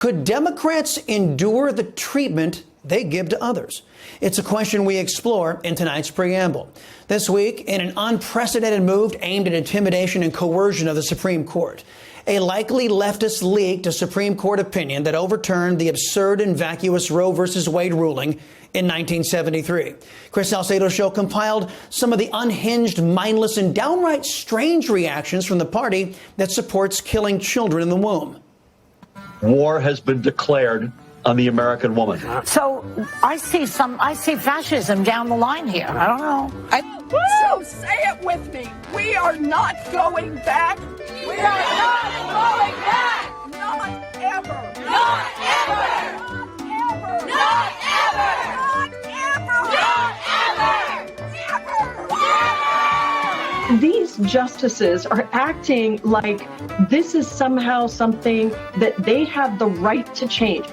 Could Democrats endure the treatment they give to others? It's a question we explore in tonight's preamble. This week, in an unprecedented move aimed at intimidation and coercion of the Supreme Court, a likely leftist leaked a Supreme Court opinion that overturned the absurd and vacuous Roe v. Wade ruling in 1973. Chris Salcedo's show compiled some of the unhinged, mindless, and downright strange reactions from the party that supports killing children in the womb. War has been declared on the American woman. So I see fascism down the line here. I don't know. So say it with me. We are not going back. We are not going back. Not ever. Not ever. Not ever. Not ever. Not ever. Not ever. These justices are acting like this is somehow something that they have the right to change.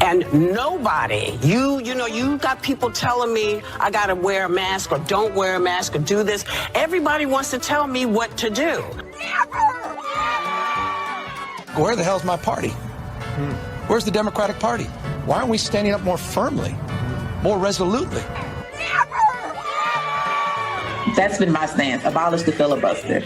And nobody, you got people telling me I got to wear a mask or don't wear a mask or do this. Everybody wants to tell me what to do. Where the hell's my party? Where's the Democratic Party? Why aren't we standing up more firmly, more resolutely? That's been my stance. Abolish the filibuster.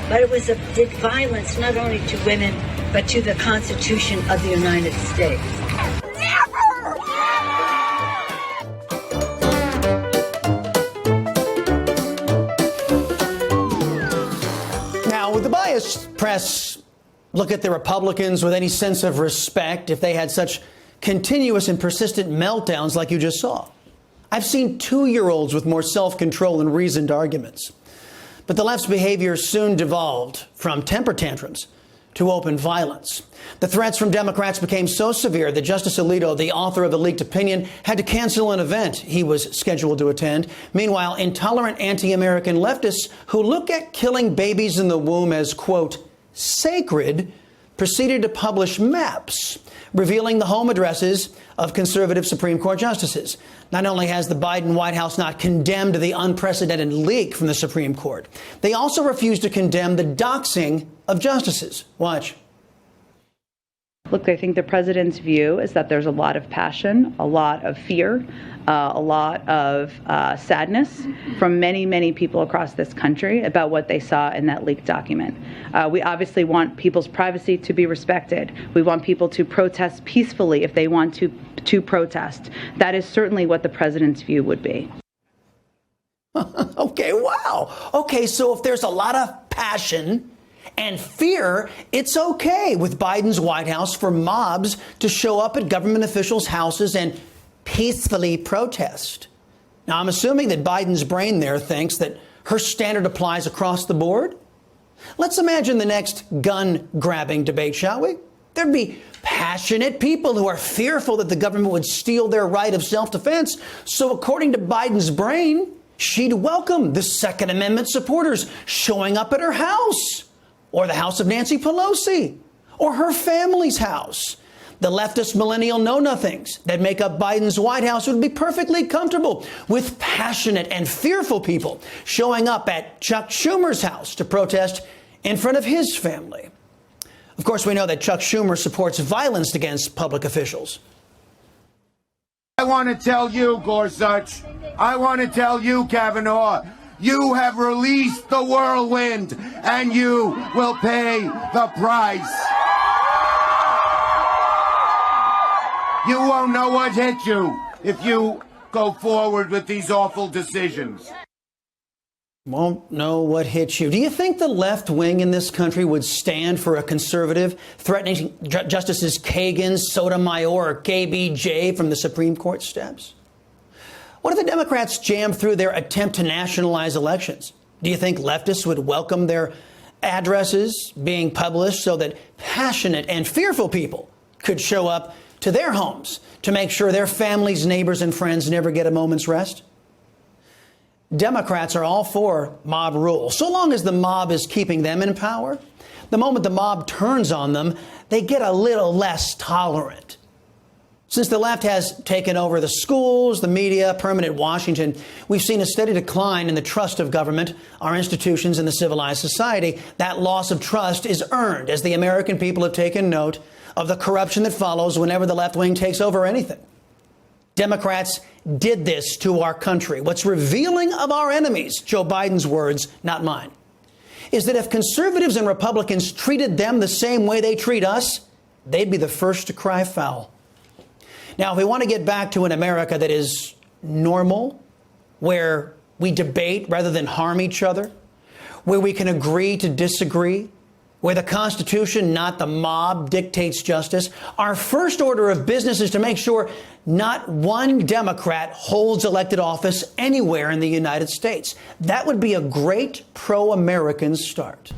But it was did violence not only to women, but to the Constitution of the United States. Now, would the biased press look at the Republicans with any sense of respect if they had such continuous and persistent meltdowns like you just saw? I've seen 2-year-olds with more self-control and reasoned arguments. But the left's behavior soon devolved from temper tantrums to open violence. The threats from Democrats became so severe that Justice Alito, the author of the leaked opinion, had to cancel an event he was scheduled to attend. Meanwhile, intolerant anti-American leftists who look at killing babies in the womb as, quote, sacred, proceeded to publish maps revealing the home addresses of conservative Supreme Court justices. Not only has the Biden White House not condemned the unprecedented leak from the Supreme Court, they also refuse to condemn the doxing of justices. Watch. Look, I think the president's view is that there's a lot of passion, a lot of fear, a lot of sadness from many, many people across this country about what they saw in that leaked document. We obviously want people's privacy to be respected. We want people to protest peacefully if they want to protest. That is certainly what the president's view would be. Okay, wow. Okay, so if there's a lot of passion and fear, it's okay with Biden's White House for mobs to show up at government officials' houses and peacefully protest. Now, I'm assuming that Biden's brain there thinks that her standard applies across the board. Let's imagine the next gun-grabbing debate, shall we? There'd be passionate people who are fearful that the government would steal their right of self-defense. So according to Biden's brain, she'd welcome the Second Amendment supporters showing up at her house, or the house of Nancy Pelosi, or her family's house. The leftist millennial know-nothings that make up Biden's White House would be perfectly comfortable with passionate and fearful people showing up at Chuck Schumer's house to protest in front of his family. Of course, we know that Chuck Schumer supports violence against public officials. I want to tell you, Gorsuch, I want to tell you, Kavanaugh, you have released the whirlwind, and you will pay the price. You won't know what hit you if you go forward with these awful decisions. Won't know what hit you. Do you think the left wing in this country would stand for a conservative threatening Justices Kagan, Sotomayor, or KBJ from the Supreme Court steps? What if the Democrats jammed through their attempt to nationalize elections? Do you think leftists would welcome their addresses being published so that passionate and fearful people could show up to their homes to make sure their families, neighbors, and friends never get a moment's rest? Democrats are all for mob rule, so long as the mob is keeping them in power. The moment the mob turns on them, they get a little less tolerant. Since the left has taken over the schools, the media, permanent Washington, we've seen a steady decline in the trust of government, our institutions, and the civilized society. That loss of trust is earned as the American people have taken note of the corruption that follows whenever the left wing takes over anything. Democrats did this to our country. What's revealing of our enemies, Joe Biden's words, not mine, is that if conservatives and Republicans treated them the same way they treat us, they'd be the first to cry foul. Now, if we want to get back to an America that is normal, where we debate rather than harm each other, where we can agree to disagree, where the Constitution, not the mob, dictates justice, our first order of business is to make sure not one Democrat holds elected office anywhere in the United States. That would be a great pro-American start.